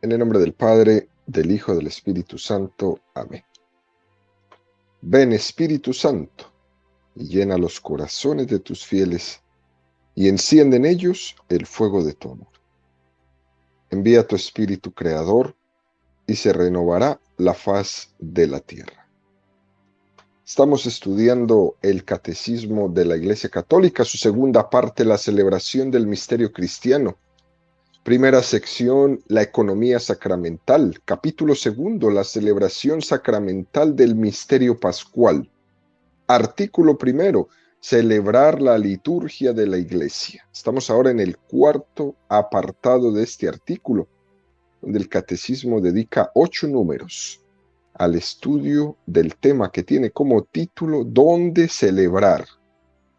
En el nombre del Padre, del Hijo, del Espíritu Santo. Amén. Ven, Espíritu Santo, y llena los corazones de tus fieles, y enciende en ellos el fuego de tu amor. Envía tu Espíritu Creador, y se renovará la faz de la tierra. Estamos estudiando el Catecismo de la Iglesia Católica, su segunda parte, la celebración del misterio cristiano. Primera sección, la economía sacramental. Capítulo segundo, la celebración sacramental del misterio pascual. Artículo primero, celebrar la liturgia de la Iglesia. Estamos ahora en el cuarto apartado de este artículo, donde el Catecismo dedica 8 números al estudio del tema que tiene como título ¿Dónde celebrar?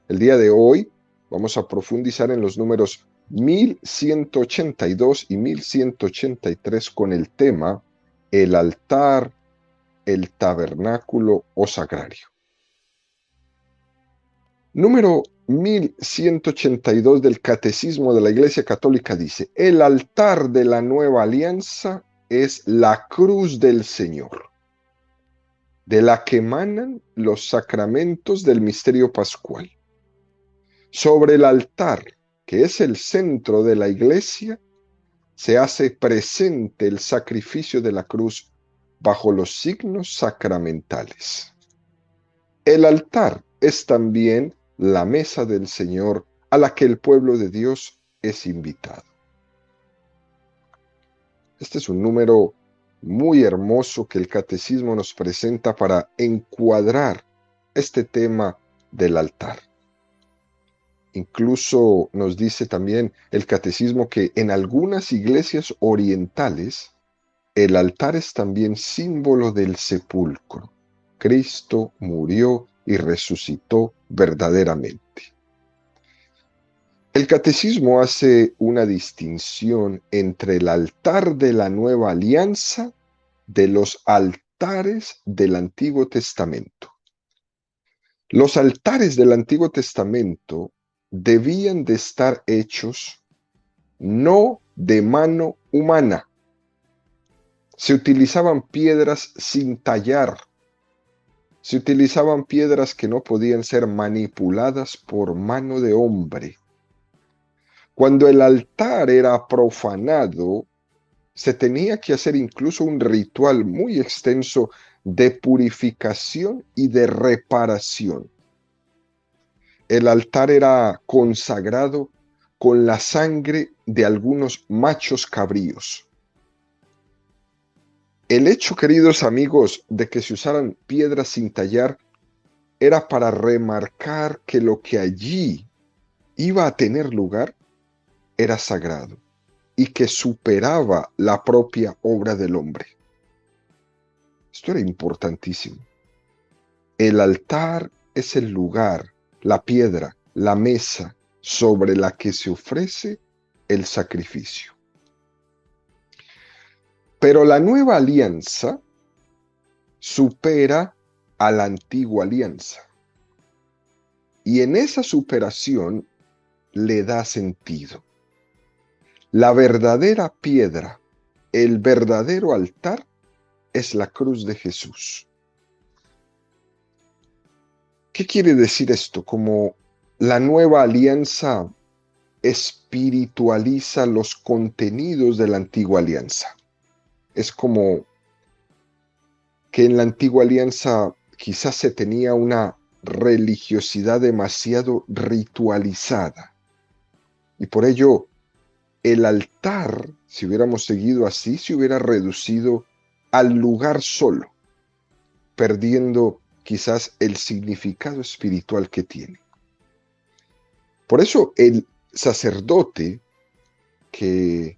El día de hoy vamos a profundizar en los números 1182 y 1183 con el tema el altar, el tabernáculo o sagrario. Número 1182 del Catecismo de la Iglesia Católica dice: el altar de la nueva alianza es la cruz del Señor, de la que emanan los sacramentos del misterio pascual. Sobre el altar, que es el centro de la Iglesia, se hace presente el sacrificio de la cruz bajo los signos sacramentales. El altar es también la mesa del Señor a la que el pueblo de Dios es invitado. Este es un número muy hermoso que el Catecismo nos presenta para encuadrar este tema del altar. Incluso nos dice también el Catecismo que en algunas iglesias orientales el altar es también símbolo del sepulcro. Cristo murió y resucitó verdaderamente. El Catecismo hace una distinción entre el altar de la Nueva Alianza de los altares del Antiguo Testamento. Los altares del Antiguo Testamento debían de estar hechos no de mano humana. Se utilizaban piedras sin tallar. Se utilizaban piedras que no podían ser manipuladas por mano de hombre. Cuando el altar era profanado, se tenía que hacer incluso un ritual muy extenso de purificación y de reparación. El altar era consagrado con la sangre de algunos machos cabríos. El hecho, queridos amigos, de que se usaran piedras sin tallar era para remarcar que lo que allí iba a tener lugar era sagrado y que superaba la propia obra del hombre. Esto era importantísimo. El altar es el lugar, la piedra, la mesa sobre la que se ofrece el sacrificio. Pero la nueva alianza supera a la antigua alianza. Y en esa superación le da sentido. La verdadera piedra, el verdadero altar, es la cruz de Jesús. ¿Qué quiere decir esto? Como la nueva alianza espiritualiza los contenidos de la antigua alianza. Es como que en la antigua alianza quizás se tenía una religiosidad demasiado ritualizada. Y por ello, el altar, si hubiéramos seguido así, se hubiera reducido al lugar solo, perdiendo quizás el significado espiritual que tiene. Por eso el sacerdote que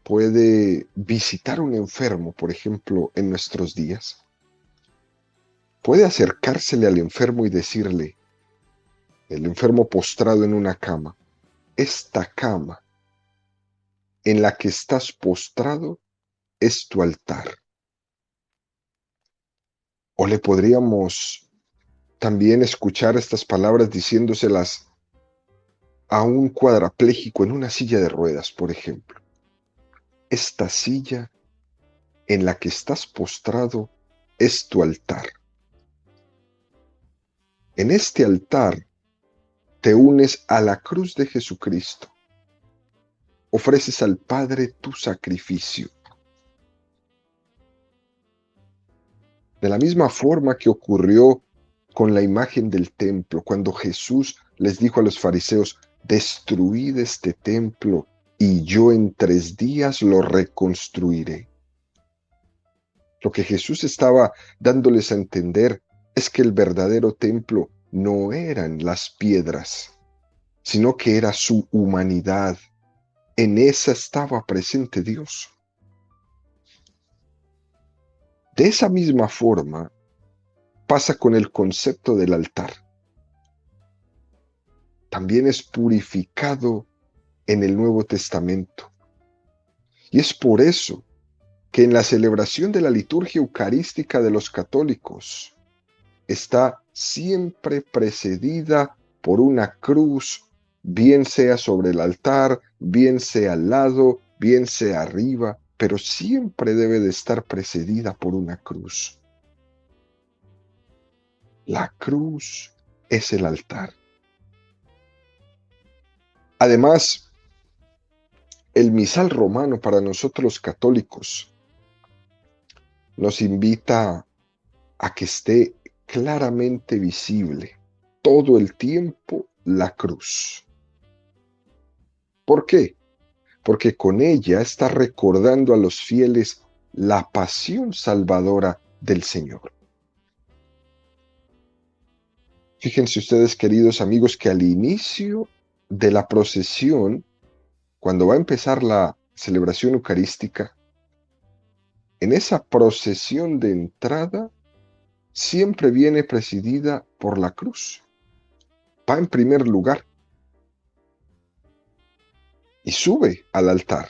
puede visitar a un enfermo, por ejemplo, en nuestros días, puede acercársele al enfermo y decirle, el enfermo postrado en una cama, esta cama en la que estás postrado es tu altar. O le podríamos también escuchar estas palabras diciéndoselas a un cuadrapléjico en una silla de ruedas, por ejemplo. esta silla en la que estás postrado es tu altar. En este altar te unes a la cruz de Jesucristo. Ofreces al Padre tu sacrificio. De la misma forma que ocurrió con la imagen del templo, cuando Jesús les dijo a los fariseos, destruid este templo y yo en 3 días lo reconstruiré. Lo que Jesús estaba dándoles a entender es que el verdadero templo no eran las piedras, sino que era su humanidad. En esa estaba presente Dios. De esa misma forma pasa con el concepto del altar. También es purificado en el Nuevo Testamento. Y es por eso que en la celebración de la liturgia eucarística de los católicos está siempre precedida por una cruz, bien sea sobre el altar, bien sea al lado, bien sea arriba, pero siempre debe de estar precedida por una cruz. La cruz es el altar. Además, el misal romano para nosotros los católicos nos invita a que esté claramente visible todo el tiempo la cruz. ¿Por qué? Porque con ella está recordando a los fieles la pasión salvadora del Señor. Fíjense ustedes, queridos amigos, que al inicio de la procesión, cuando va a empezar la celebración eucarística, en esa procesión de entrada siempre viene presidida por la cruz. Va en primer lugar y sube al altar.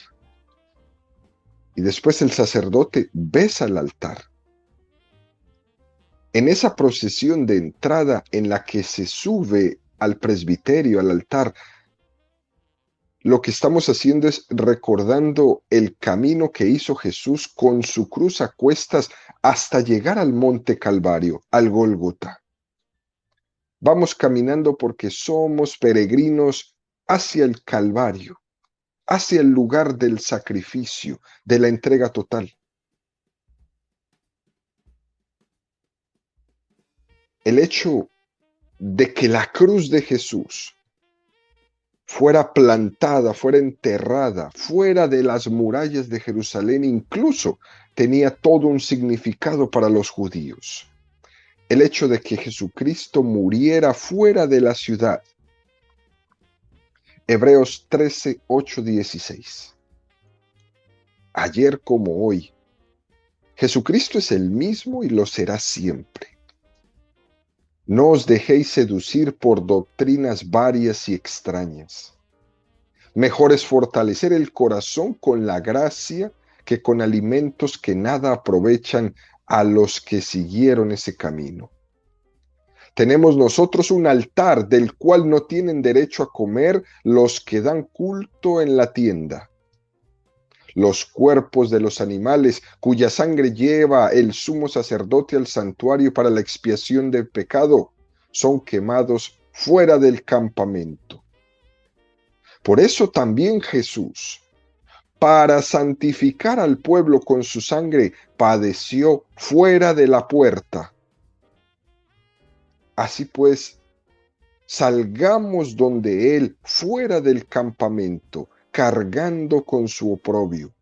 Y después el sacerdote besa el altar. En esa procesión de entrada en la que se sube al presbiterio, al altar, lo que estamos haciendo es recordando el camino que hizo Jesús con su cruz a cuestas hasta llegar al monte Calvario, al Gólgota. Vamos caminando porque somos peregrinos hacia el Calvario, hacia el lugar del sacrificio, de la entrega total. El hecho de que la cruz de Jesús fuera plantada, fuera enterrada, fuera de las murallas de Jerusalén, incluso tenía todo un significado para los judíos. El hecho de que Jesucristo muriera fuera de la ciudad. Hebreos 13, 8, 16. Ayer como hoy, Jesucristo es el mismo y lo será siempre. No os dejéis seducir por doctrinas varias y extrañas. Mejor es fortalecer el corazón con la gracia que con alimentos que nada aprovechan a los que siguieron ese camino. Tenemos nosotros un altar del cual no tienen derecho a comer los que dan culto en la tienda. Los cuerpos de los animales cuya sangre lleva el sumo sacerdote al santuario para la expiación del pecado son quemados fuera del campamento. Por eso también Jesús, para santificar al pueblo con su sangre, padeció fuera de la puerta. Así pues, salgamos donde Él, fuera del campamento, cargando con su oprobio.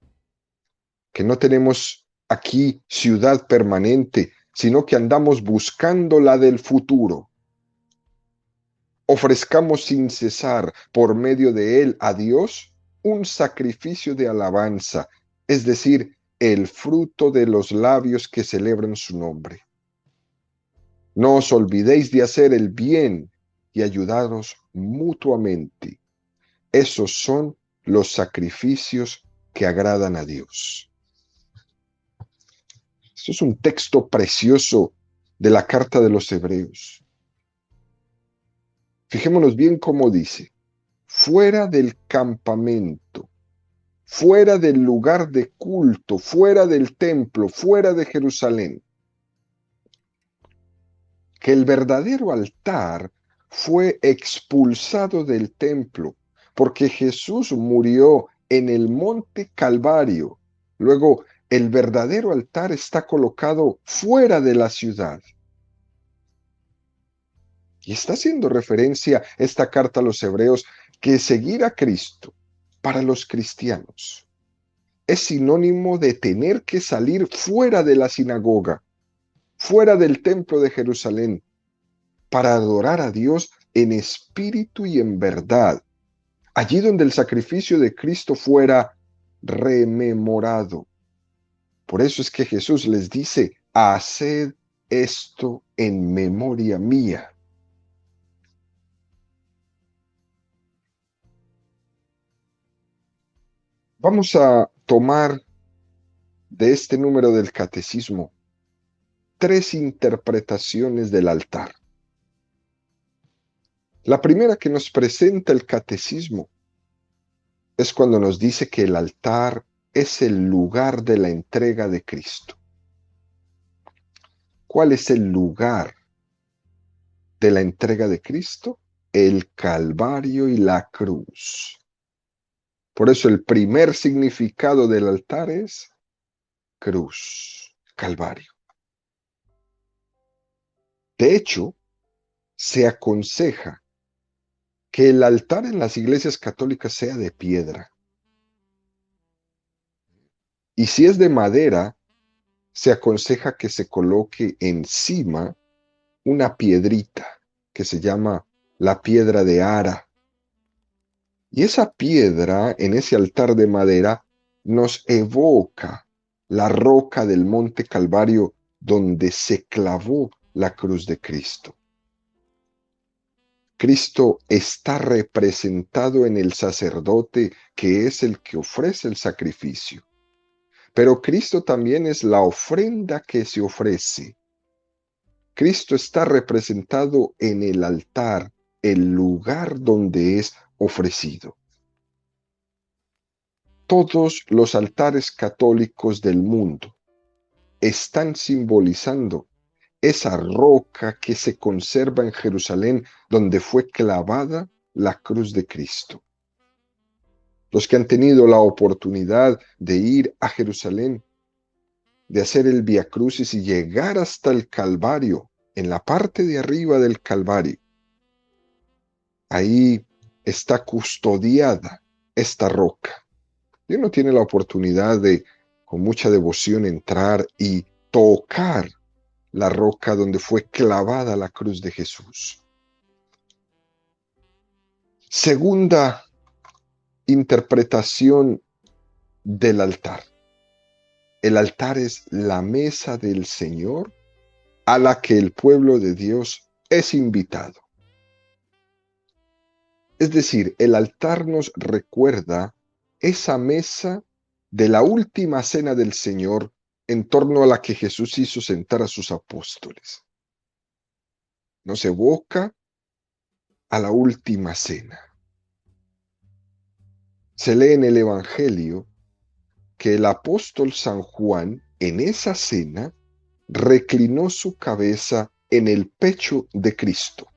Que no tenemos aquí ciudad permanente, sino que andamos buscando la del futuro. Ofrezcamos sin cesar por medio de Él a Dios un sacrificio de alabanza, es decir, el fruto de los labios que celebran su nombre. No os olvidéis de hacer el bien y ayudaros mutuamente. Esos son los sacrificios que agradan a Dios. Esto es un texto precioso de la carta de los Hebreos. Fijémonos bien cómo dice, fuera del campamento, fuera del lugar de culto, fuera del templo, fuera de Jerusalén. Que el verdadero altar fue expulsado del templo, porque Jesús murió en el monte Calvario. Luego, el verdadero altar está colocado fuera de la ciudad. Y está haciendo referencia esta carta a los hebreos que seguir a Cristo para los cristianos es sinónimo de tener que salir fuera de la sinagoga, fuera del templo de Jerusalén, para adorar a Dios en espíritu y en verdad, allí donde el sacrificio de Cristo fuera rememorado. Por eso es que Jesús les dice, haced esto en memoria mía. Vamos a tomar de este número del catecismo 3 interpretaciones del altar. La primera que nos presenta el catecismo es cuando nos dice que el altar es el lugar de la entrega de Cristo. ¿Cuál es el lugar de la entrega de Cristo? El Calvario y la cruz. Por eso el primer significado del altar es cruz, Calvario. De hecho, se aconseja que el altar en las iglesias católicas sea de piedra. Y si es de madera, se aconseja que se coloque encima una piedrita que se llama la piedra de Ara. Y esa piedra en ese altar de madera nos evoca la roca del monte Calvario donde se clavó la cruz de Cristo. Cristo está representado en el sacerdote que es el que ofrece el sacrificio. Pero Cristo también es la ofrenda que se ofrece. Cristo está representado en el altar, el lugar donde es ofrecido. Todos los altares católicos del mundo están simbolizando esa roca que se conserva en Jerusalén donde fue clavada la cruz de Cristo. Los que han tenido la oportunidad de ir a Jerusalén, de hacer el Vía Crucis y llegar hasta el Calvario, en la parte de arriba del Calvario, ahí está custodiada esta roca. Y uno tiene la oportunidad de, con mucha devoción, entrar y tocar la roca donde fue clavada la cruz de Jesús. Segunda interpretación del altar. El altar es la mesa del Señor a la que el pueblo de Dios es invitado. Es decir, el altar nos recuerda esa mesa de la última cena del Señor en torno a la que Jesús hizo sentar a sus apóstoles. Nos evoca a la última cena. Se lee en el Evangelio que el apóstol San Juan en esa cena reclinó su cabeza en el pecho de Cristo.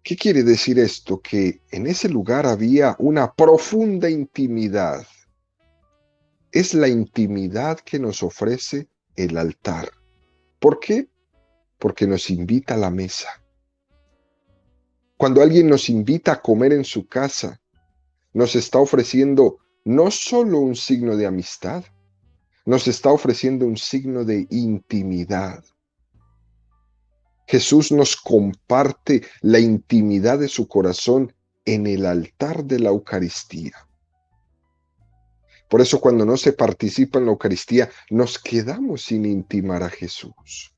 ¿Qué quiere decir esto? Que en ese lugar había una profunda intimidad. Es la intimidad que nos ofrece el altar. ¿Por qué? Porque nos invita a la mesa. Cuando alguien nos invita a comer en su casa, nos está ofreciendo no solo un signo de amistad, nos está ofreciendo un signo de intimidad. Jesús nos comparte la intimidad de su corazón en el altar de la Eucaristía. Por eso cuando no se participa en la Eucaristía, nos quedamos sin intimar a Jesús.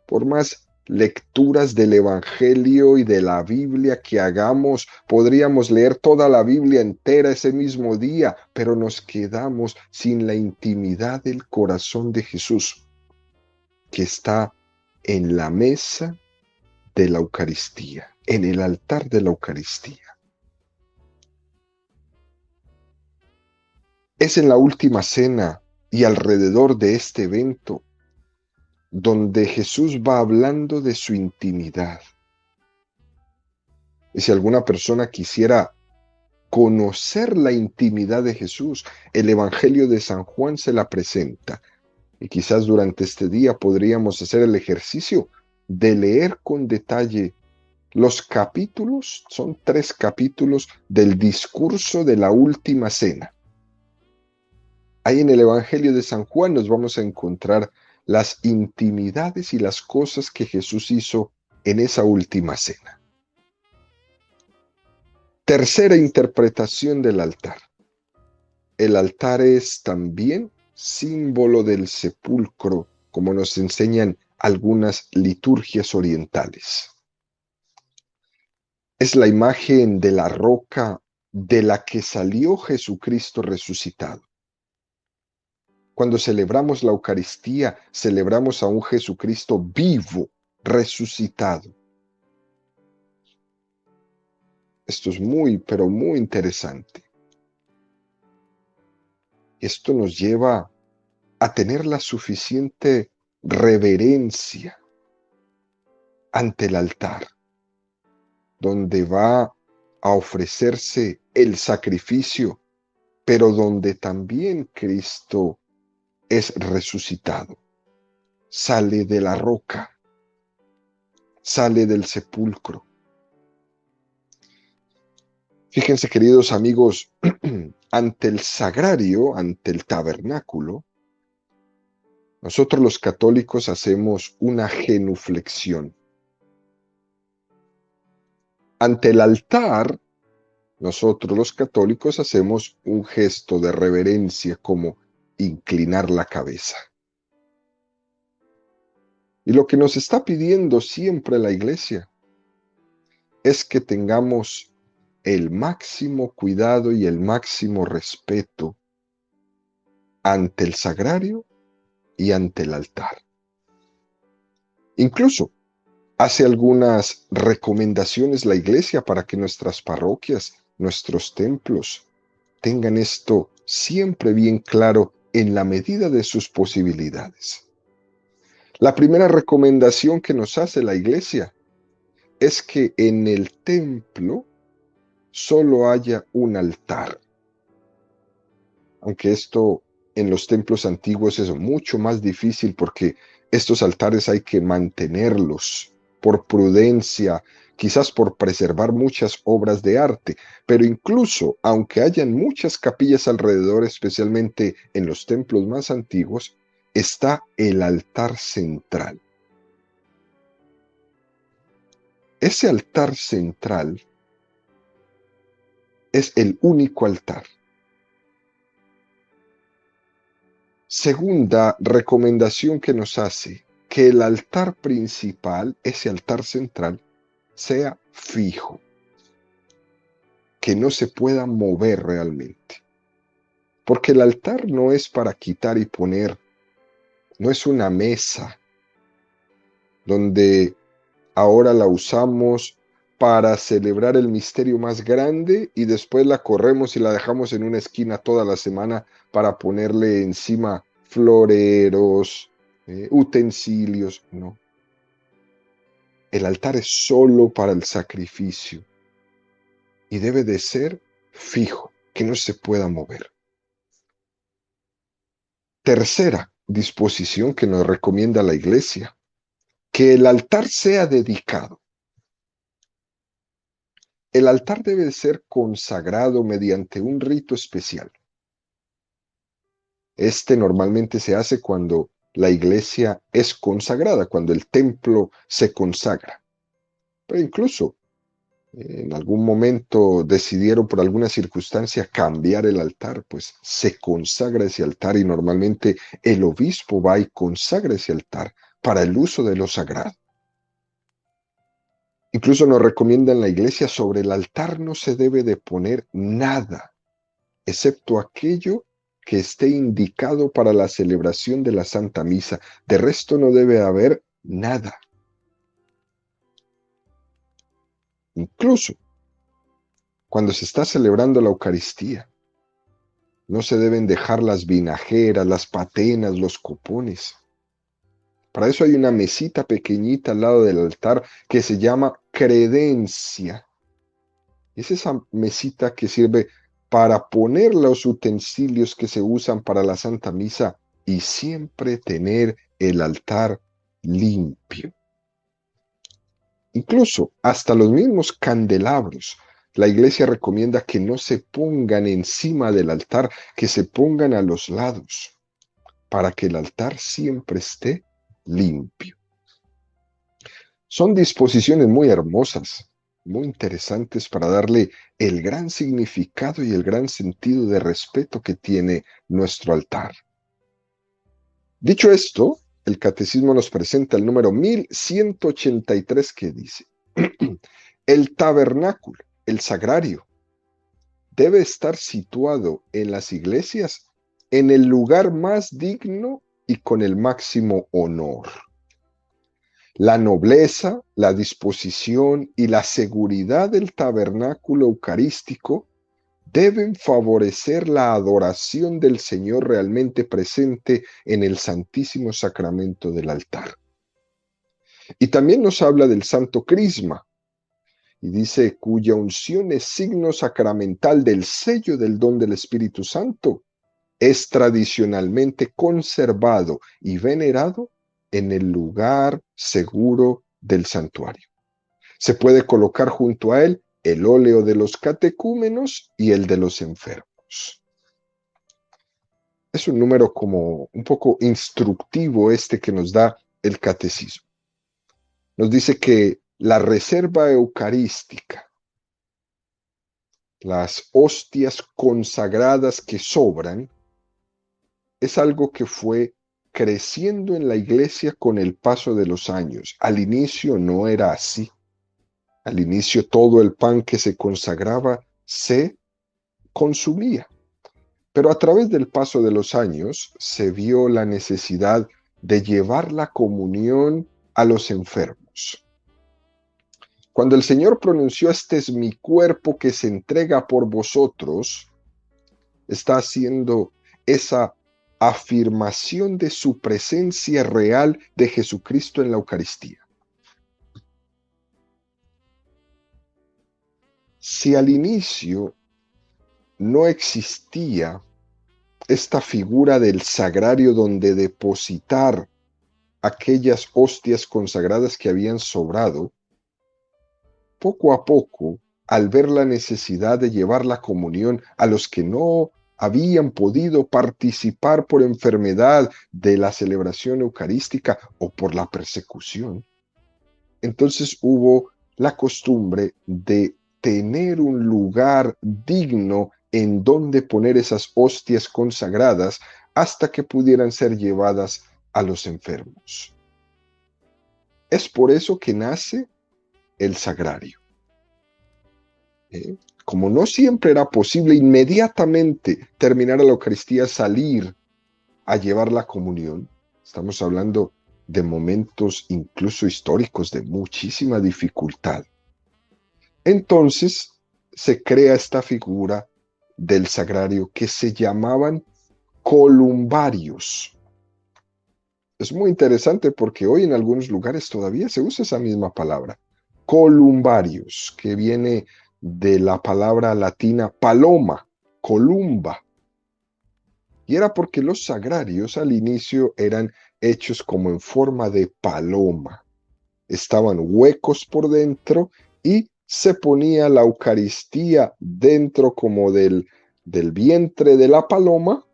Por más lecturas del Evangelio y de la Biblia que hagamos, podríamos leer toda la Biblia entera ese mismo día, pero nos quedamos sin la intimidad del corazón de Jesús, que está en la mesa de la Eucaristía, en el altar de la Eucaristía. Es en la última cena y alrededor de este evento donde Jesús va hablando de su intimidad. Y si alguna persona quisiera conocer la intimidad de Jesús, el Evangelio de San Juan se la presenta. Y quizás durante este día podríamos hacer el ejercicio de leer con detalle los capítulos, son 3 capítulos del discurso de la última cena. Ahí en el Evangelio de San Juan nos vamos a encontrar las intimidades y las cosas que Jesús hizo en esa última cena. Tercera interpretación del altar. El altar es también símbolo del sepulcro, como nos enseñan algunas liturgias orientales. Es la imagen de la roca de la que salió Jesucristo resucitado. Cuando celebramos la Eucaristía, celebramos a un Jesucristo vivo, resucitado. Esto es muy, pero muy interesante. Esto nos lleva a tener la suficiente reverencia ante el altar, donde va a ofrecerse el sacrificio, pero donde también Cristo es resucitado. Sale de la roca, sale del sepulcro. Fíjense, queridos amigos, ante el sagrario, ante el tabernáculo, nosotros los católicos hacemos una genuflexión. Ante el altar, nosotros los católicos hacemos un gesto de reverencia como inclinar la cabeza. Y lo que nos está pidiendo siempre la Iglesia es que tengamos el máximo cuidado y el máximo respeto ante el sagrario y ante el altar. Incluso hace algunas recomendaciones la Iglesia para que nuestras parroquias, nuestros templos, tengan esto siempre bien claro en la medida de sus posibilidades. La primera recomendación que nos hace la Iglesia es que en el templo solo haya un altar. Aunque esto en los templos antiguos es mucho más difícil porque estos altares hay que mantenerlos por prudencia, quizás por preservar muchas obras de arte, pero incluso aunque hayan muchas capillas alrededor, especialmente en los templos más antiguos, está el altar central. Ese altar central es el único altar. Segunda recomendación que nos hace, que el altar principal, ese altar central, sea fijo, que no se pueda mover realmente. Porque el altar no es para quitar y poner, no es una mesa donde ahora la usamos para celebrar el misterio más grande y después la corremos y la dejamos en una esquina toda la semana para ponerle encima floreros, utensilios. No. El altar es solo para el sacrificio y debe de ser fijo, que no se pueda mover. Tercera disposición que nos recomienda la Iglesia, que el altar sea dedicado. El altar debe ser consagrado mediante un rito especial. Este normalmente se hace cuando la iglesia es consagrada, cuando el templo se consagra. Pero incluso en algún momento decidieron por alguna circunstancia cambiar el altar, pues se consagra ese altar y normalmente el obispo va y consagra ese altar para el uso de lo sagrado. Incluso nos recomiendan la iglesia, sobre el altar no se debe de poner nada, excepto aquello que esté indicado para la celebración de la Santa Misa. De resto no debe haber nada. Incluso cuando se está celebrando la Eucaristía, No se deben dejar las vinajeras, las patenas, los copones. Para eso hay una mesita pequeñita al lado del altar que se llama credencia. Es esa mesita que sirve para poner los utensilios que se usan para la Santa Misa y siempre tener el altar limpio. Incluso hasta los mismos candelabros. La iglesia recomienda que no se pongan encima del altar, que se pongan a los lados, para que el altar siempre esté limpio. Son disposiciones muy hermosas, muy interesantes para darle el gran significado y el gran sentido de respeto que tiene nuestro altar. Dicho esto, el Catecismo nos presenta el número 1183 que dice: el tabernáculo, el sagrario, debe estar situado en las iglesias en el lugar más digno y con el máximo honor. La nobleza, la disposición y la seguridad del tabernáculo eucarístico deben favorecer la adoración del Señor realmente presente en el Santísimo Sacramento del altar. Y también nos habla del Santo Crisma, y dice: cuya unción es signo sacramental del sello del don del Espíritu Santo, es tradicionalmente conservado y venerado en el lugar seguro del santuario. Se puede colocar junto a él el óleo de los catecúmenos y el de los enfermos. Es un número como un poco instructivo este que nos da el catecismo. Nos dice que la reserva eucarística, las hostias consagradas que sobran, es algo que fue creciendo en la iglesia con el paso de los años. Al inicio no era así. Al inicio todo el pan que se consagraba se consumía. Pero a través del paso de los años se vio la necesidad de llevar la comunión a los enfermos. Cuando el Señor pronunció: este es mi cuerpo que se entrega por vosotros, está haciendo esa afirmación de su presencia real de Jesucristo en la Eucaristía. Si al inicio no existía esta figura del sagrario donde depositar aquellas hostias consagradas que habían sobrado, poco a poco, al ver la necesidad de llevar la comunión a los que no habían podido participar por enfermedad de la celebración eucarística o por la persecución, entonces hubo la costumbre de tener un lugar digno en donde poner esas hostias consagradas hasta que pudieran ser llevadas a los enfermos. Es por eso que nace el sagrario. Como no siempre era posible inmediatamente terminar la Eucaristía, salir a llevar la comunión, estamos hablando de momentos incluso históricos de muchísima dificultad. Entonces se crea esta figura del sagrario que se llamaban columbarios. Es muy interesante porque hoy en algunos lugares todavía se usa esa misma palabra, columbarios, que viene de la palabra latina paloma, columba. Y era porque los sagrarios al inicio eran hechos como en forma de paloma. Estaban huecos por dentro y se ponía la Eucaristía dentro como del vientre de la paloma.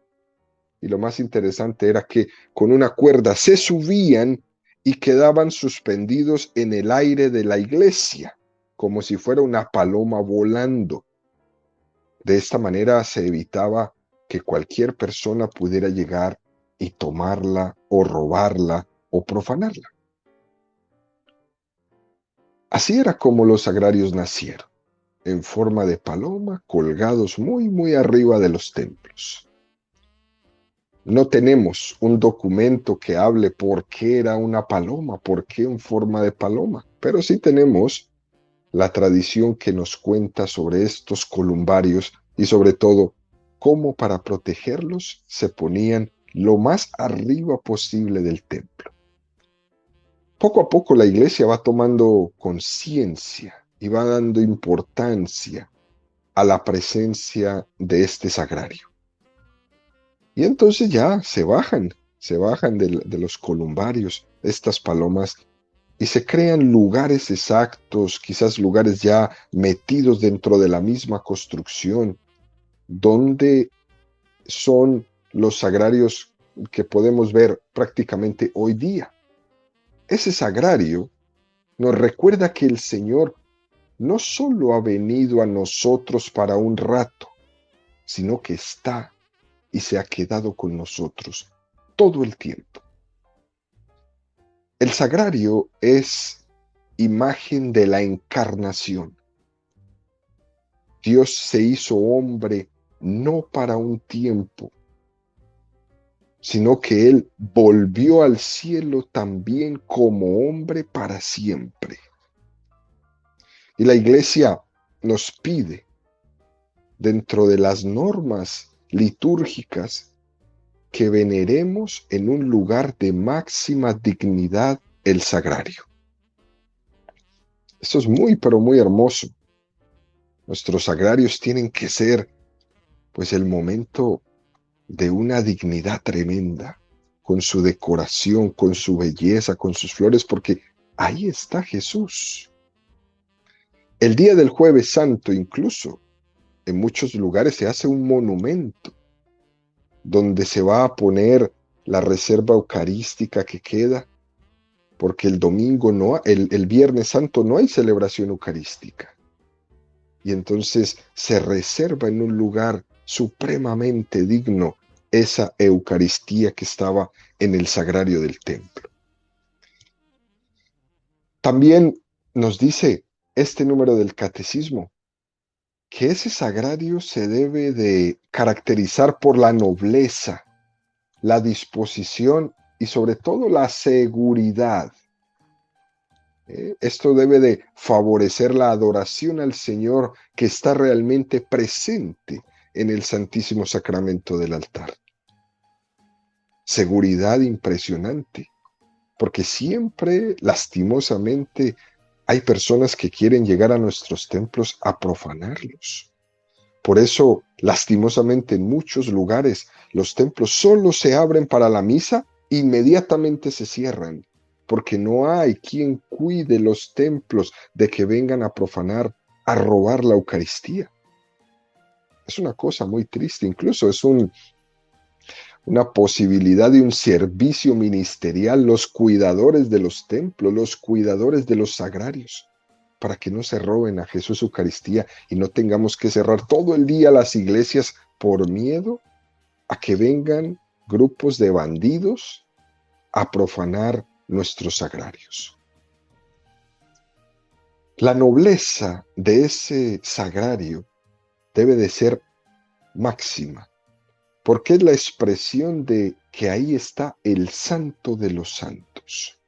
Y lo más interesante era que con una cuerda se subían y quedaban suspendidos en el aire de la iglesia, como si fuera una paloma volando. De esta manera se evitaba que cualquier persona pudiera llegar y tomarla o robarla o profanarla. Así era como los sagrarios nacieron, en forma de paloma, colgados muy, muy arriba de los templos. No tenemos un documento que hable por qué era una paloma, por qué en forma de paloma, pero sí tenemos la tradición que nos cuenta sobre estos columbarios y sobre todo cómo para protegerlos se ponían lo más arriba posible del templo. Poco a poco la iglesia va tomando conciencia y va dando importancia a la presencia de este sagrario. Y entonces ya se bajan de los columbarios, estas palomas, y se crean lugares exactos, quizás lugares ya metidos dentro de la misma construcción, donde son los sagrarios que podemos ver prácticamente hoy día. Ese sagrario nos recuerda que el Señor no solo ha venido a nosotros para un rato, sino que está y se ha quedado con nosotros todo el tiempo. El sagrario es imagen de la encarnación. Dios se hizo hombre no para un tiempo, sino que Él volvió al cielo también como hombre para siempre. Y la iglesia nos pide, dentro de las normas litúrgicas, que veneremos en un lugar de máxima dignidad el sagrario. Esto es muy, pero muy hermoso. Nuestros sagrarios tienen que ser, pues, el momento de una dignidad tremenda, con su decoración, con su belleza, con sus flores, porque ahí está Jesús. El día del Jueves Santo, incluso, en muchos lugares se hace un monumento donde se va a poner la reserva eucarística que queda, porque el domingo no, el Viernes Santo no hay celebración eucarística. Y entonces se reserva en un lugar supremamente digno esa Eucaristía que estaba en el sagrario del templo. También nos dice este número del catecismo que ese sagrario se debe de caracterizar por la nobleza, la disposición y sobre todo la seguridad. Esto debe de favorecer la adoración al Señor que está realmente presente en el Santísimo Sacramento del altar. Seguridad impresionante, porque siempre, lastimosamente, hay personas que quieren llegar a nuestros templos a profanarlos. Por eso, lastimosamente, en muchos lugares los templos solo se abren para la misa, inmediatamente se cierran, porque no hay quien cuide los templos de que vengan a profanar, a robar la Eucaristía. Es una cosa muy triste, incluso es una posibilidad de un servicio ministerial, los cuidadores de los templos, los cuidadores de los sagrarios, para que no se roben a Jesús Eucaristía y no tengamos que cerrar todo el día las iglesias por miedo a que vengan grupos de bandidos a profanar nuestros sagrarios. La nobleza de ese sagrario debe de ser máxima, porque es la expresión de que ahí está el Santo de los Santos.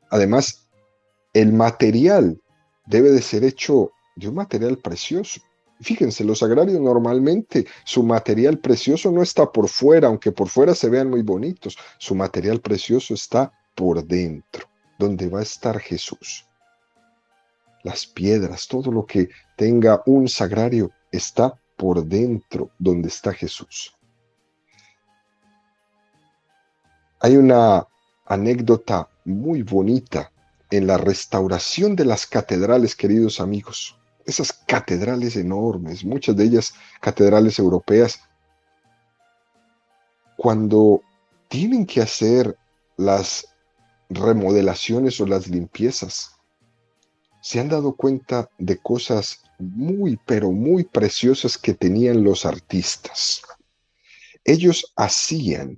Además, el material debe de ser hecho de un material precioso. Fíjense, los sagrarios normalmente su material precioso no está por fuera, aunque por fuera se vean muy bonitos. Su material precioso está por dentro, donde va a estar Jesús. Las piedras, todo lo que tenga un sagrario está por dentro, donde está Jesús. Hay una anécdota muy bonita en la restauración de las catedrales, queridos amigos. Esas catedrales enormes, muchas de ellas catedrales europeas, cuando tienen que hacer las remodelaciones o las limpiezas, se han dado cuenta de cosas muy, pero muy preciosas que tenían los artistas. Ellos hacían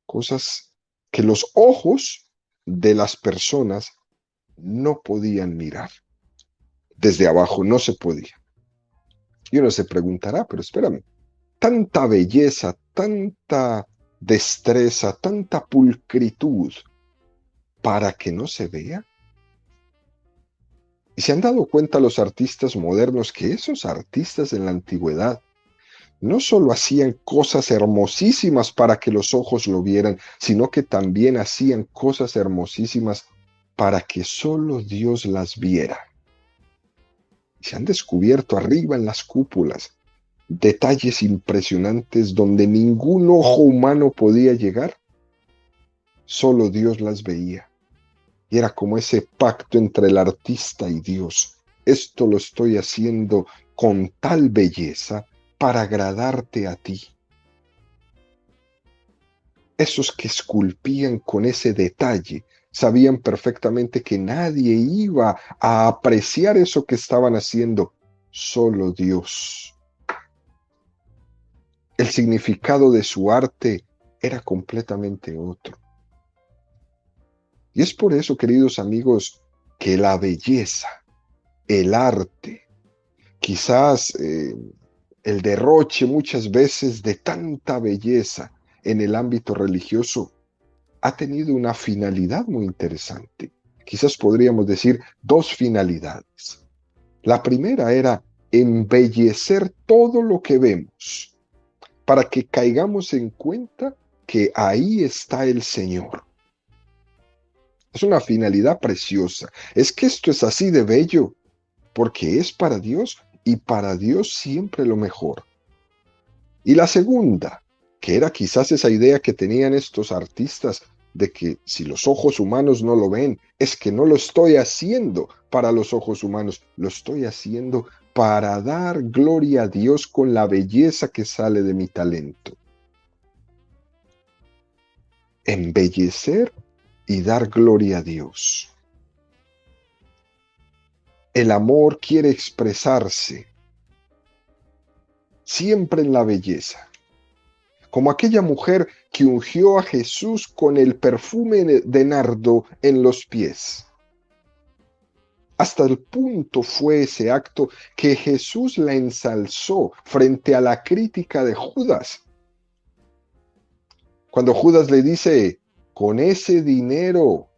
cosas que los ojos de las personas no podían mirar. Desde abajo no se podía. Y uno se preguntará, pero espérame, tanta belleza, tanta destreza, tanta pulcritud, ¿para que no se vea? Y se han dado cuenta los artistas modernos que esos artistas en la antigüedad no solo hacían cosas hermosísimas para que los ojos lo vieran, sino que también hacían cosas hermosísimas para que solo Dios las viera. Y se han descubierto arriba en las cúpulas detalles impresionantes donde ningún ojo humano podía llegar, solo Dios las veía. Y era como ese pacto entre el artista y Dios. Esto lo estoy haciendo con tal belleza para agradarte a ti. Esos que esculpían con ese detalle sabían perfectamente que nadie iba a apreciar eso que estaban haciendo, solo Dios. El significado de su arte era completamente otro. Y es por eso, queridos amigos, que la belleza, el arte, quizás el derroche muchas veces de tanta belleza en el ámbito religioso ha tenido una finalidad muy interesante. Quizás podríamos decir dos finalidades. La primera era embellecer todo lo que vemos para que caigamos en cuenta que ahí está el Señor. Es una finalidad preciosa. Es que esto es así de bello, porque es para Dios y para Dios siempre lo mejor. Y la segunda, que era quizás esa idea que tenían estos artistas de que si los ojos humanos no lo ven, es que no lo estoy haciendo para los ojos humanos, lo estoy haciendo para dar gloria a Dios con la belleza que sale de mi talento. Embellecer y dar gloria a Dios. El amor quiere expresarse siempre en la belleza, como aquella mujer que ungió a Jesús con el perfume de nardo en los pies. Hasta el punto fue ese acto que Jesús la ensalzó frente a la crítica de Judas. Cuando Judas le dice, con ese dinero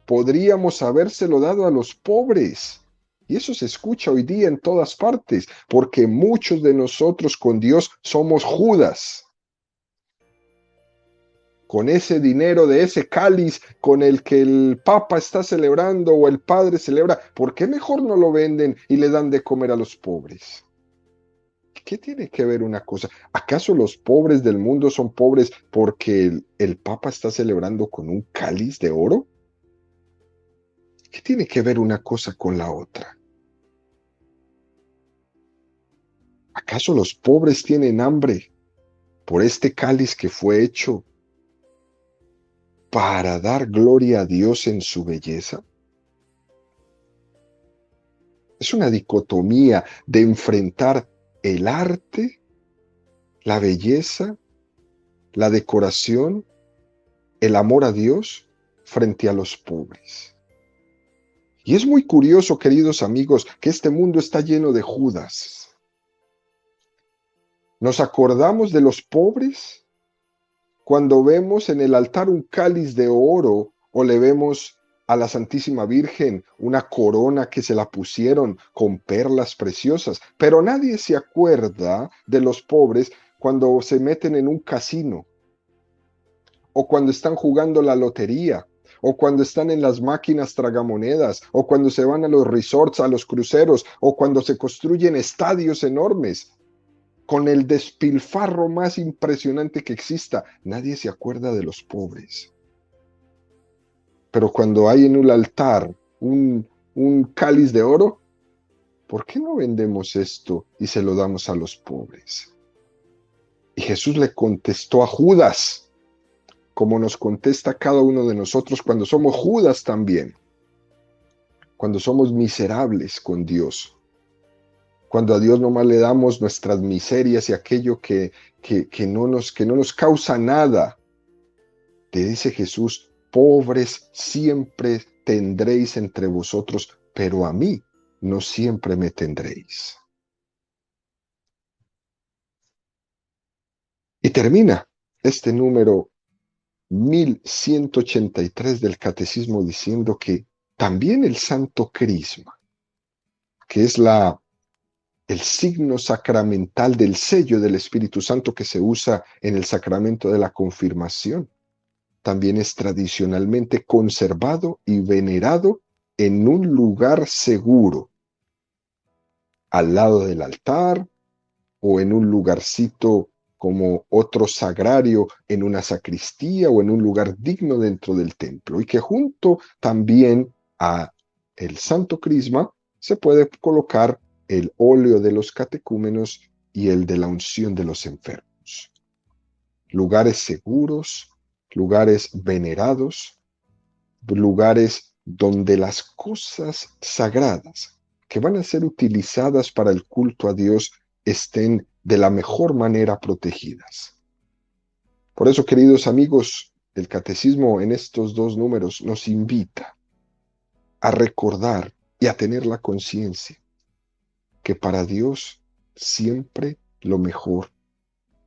podríamos habérselo dado a los pobres. Y eso se escucha hoy día en todas partes, porque muchos de nosotros con Dios somos Judas. Con ese dinero de ese cáliz con el que el Papa está celebrando o el Padre celebra, ¿por qué mejor no lo venden y le dan de comer a los pobres? ¿Qué tiene que ver una cosa? ¿Acaso los pobres del mundo son pobres porque el Papa está celebrando con un cáliz de oro? ¿Qué tiene que ver una cosa con la otra? ¿Acaso los pobres tienen hambre por este cáliz que fue hecho para dar gloria a Dios en su belleza? Es una dicotomía de enfrentar el arte, la belleza, la decoración, el amor a Dios frente a los pobres. Y es muy curioso, queridos amigos, que este mundo está lleno de Judas. Nos acordamos de los pobres cuando vemos en el altar un cáliz de oro o le vemos a la Santísima Virgen una corona que se la pusieron con perlas preciosas, pero nadie se acuerda de los pobres cuando se meten en un casino o cuando están jugando la lotería o cuando están en las máquinas tragamonedas o cuando se van a los resorts, a los cruceros o cuando se construyen estadios enormes con el despilfarro más impresionante que exista. Nadie se acuerda de los pobres. Pero cuando hay en un altar un cáliz de oro, ¿por qué no vendemos esto y se lo damos a los pobres? Y Jesús le contestó a Judas, como nos contesta cada uno de nosotros cuando somos Judas también, cuando somos miserables con Dios, cuando a Dios nomás le damos nuestras miserias y aquello que no nos causa nada. Te dice Jesús, pobres siempre tendréis entre vosotros, pero a mí no siempre me tendréis. Y termina este número 1183 del Catecismo diciendo que también el Santo Crisma que es el signo sacramental del sello del Espíritu Santo que se usa en el sacramento de la confirmación. También es tradicionalmente conservado y venerado en un lugar seguro, al lado del altar o en un lugarcito como otro sagrario en una sacristía o en un lugar digno dentro del templo, y que junto también a el Santo Crisma se puede colocar el óleo de los catecúmenos y el de la unción de los enfermos. Lugares seguros, lugares venerados, lugares donde las cosas sagradas que van a ser utilizadas para el culto a Dios estén de la mejor manera protegidas. Por eso, queridos amigos, el catecismo en estos dos números nos invita a recordar y a tener la conciencia que para Dios siempre lo mejor,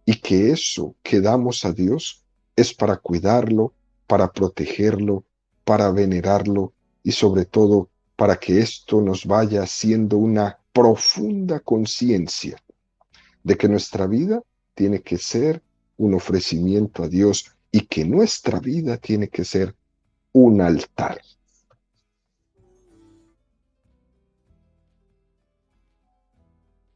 y que eso que damos a Dios es para cuidarlo, para protegerlo, para venerarlo y sobre todo para que esto nos vaya haciendo una profunda conciencia de que nuestra vida tiene que ser un ofrecimiento a Dios y que nuestra vida tiene que ser un altar.